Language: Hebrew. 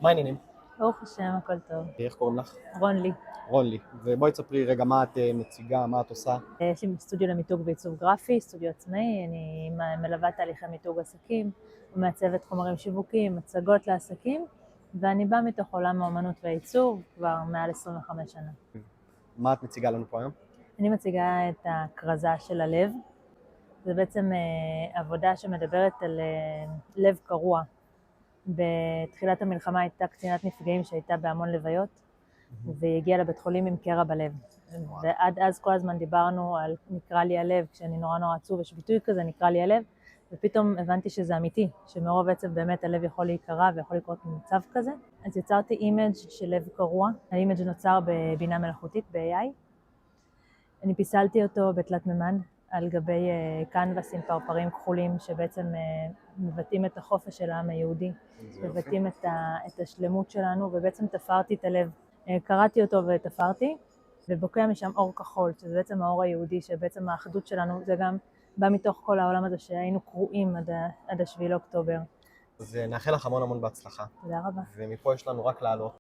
מה העניינים? ברוך השם, הכל טוב. איך קוראים לך? רון לי. רונלי. ובואי תספרי רגע מה את מציגה, מה את עושה. יש לי סטודיו למיתוג ועיצוב גרפי, סטודיו עצמאי, אני מלווה תהליכי מיתוג עסקים, ומעצבת חומרים שיווקיים, מצגות לעסקים, ואני באה מתוך עולם האמנות והעיצוב כבר מעל 25 שנה. מה את מציגה לנו פה היום? אני מציגה את הכרזה של הלב. זה בעצם עבודה שמדברת על לב קרוע. בתחילת המלחמה הייתה קצינת נפגעים שהייתה בהמון לוויות, והיא הגיעה לבית חולים עם קרע בלב. ועד אז כל הזמן דיברנו על נקרא לי הלב, כשאני נורא עצוב, יש ביטוי כזה, נקרא לי הלב, ופתאום הבנתי שזה אמיתי, שמרוב עצב באמת הלב יכול להיקרע ויכול לקרות במצב כזה. אז יצרתי אימג' של לב קרוע, האימג' נוצר בבינה מלאכותית, ב-AI. אני פיסלתי אותו בתלת ממד, על גבי קנבס עם פרפרים כחולים, שבעצם מבטאים את החופש של העם היהודי, מבטאים את השלמות שלנו, ובעצם תפרתי את הלב. קראתי אותו ותפרתי, ובוקע משם אור כחול, שזה בעצם האור היהודי, שבעצם האחדות שלנו, זה גם בא מתוך כל העולם הזה שהיינו קרועים עד 7 לאוקטובר. אז נאחל לך המון בהצלחה. תודה רבה. ומפה יש לנו רק לעלות.